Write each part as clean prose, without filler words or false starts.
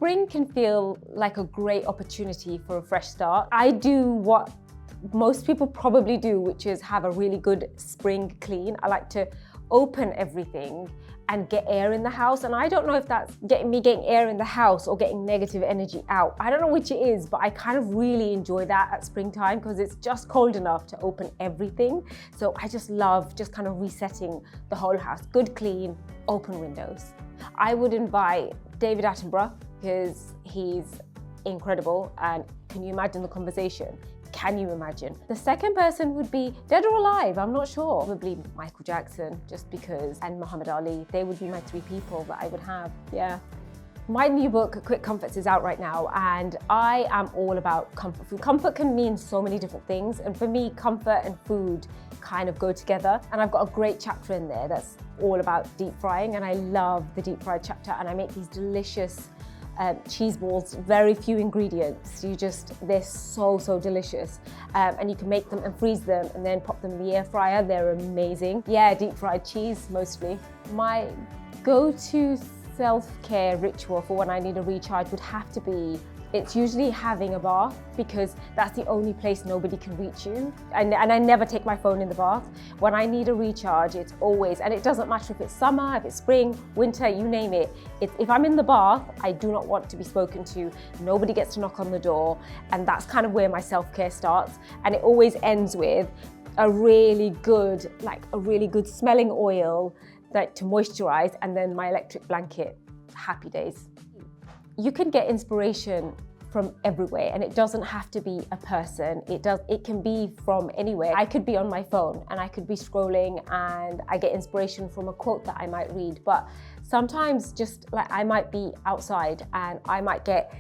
Spring can feel like a great opportunity for a fresh start. I do what most people probably do, which is have a really good spring clean. I like to open everything and get air in the house. And I don't know if that's getting air in the house or getting negative energy out. I don't know which it is, but I kind of really enjoy that at springtime because it's just cold enough to open everything. So I just love just kind of resetting the whole house. Good clean, open windows. I would invite David Attenborough because he's incredible, and can you imagine the conversation? Can you imagine? The second person would be dead or alive, I'm not sure. Probably Michael Jackson, just because, and Muhammad Ali. They would be my three people that I would have, yeah. My new book, Quick Comforts, is out right now, and I am all about comfort food. Comfort can mean so many different things, and for me, comfort and food kind of go together. And I've got a great chapter in there that's all about deep frying, and I love the deep fried chapter, and I make these delicious cheese balls, very few ingredients. They're so delicious. And you can make them and freeze them and then pop them in the air fryer. They're amazing. Yeah, deep fried cheese mostly. My go-to self-care ritual for when I need a recharge would have to be, it's usually having a bath, because that's the only place nobody can reach you. And I never take my phone in the bath. When I need a recharge, it's always, and it doesn't matter if it's summer, if it's spring, winter, you name it. If I'm in the bath, I do not want to be spoken to. Nobody gets to knock on the door. And that's kind of where my self-care starts. And it always ends with a really good smelling oil to moisturize, and then my electric blanket. Happy days. You can get inspiration from everywhere, and it doesn't have to be a person. It can be from anywhere. I could be on my phone and I could be scrolling and I get inspiration from a quote that I might read. But sometimes just like I might be outside and I might get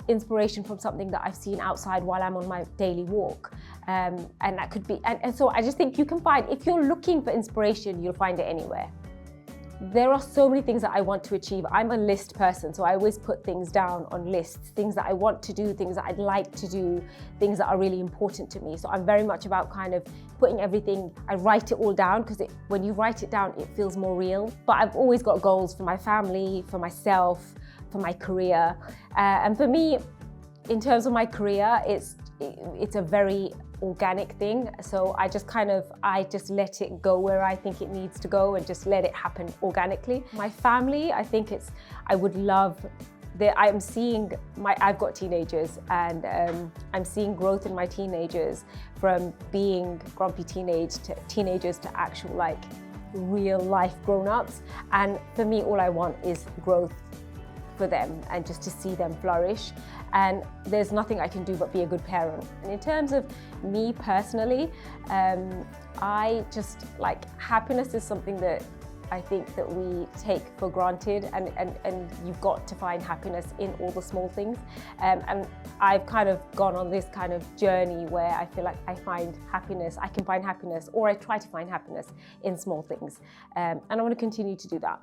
inspiration from something that I've seen outside while I'm on my daily walk. And that could be, and so I just think you can find, if you're looking for inspiration, you'll find it anywhere. There are so many things that I want to achieve. I'm a list person, so I always put things down on lists, things that I want to do, things that I'd like to do, things that are really important to me. So I'm very much about kind of putting everything, I write it all down, because when you write it down, it feels more real. But I've always got goals for my family, for myself, for my career. And for me, in terms of my career, it's a very organic thing. So I just let it go where I think it needs to go and just let it happen organically. My family, I think I would love that. I've got teenagers, and I'm seeing growth in my teenagers from being grumpy teenagers to actual like real life grown-ups. And for me, all I want is growth for them and just to see them flourish. And there's nothing I can do but be a good parent. And in terms of me personally, I just like happiness is something that I think that we take for granted, and you've got to find happiness in all the small things. And I've kind of gone on this kind of journey where I feel like I can find happiness, or I try to find happiness in small things. And I want to continue to do that.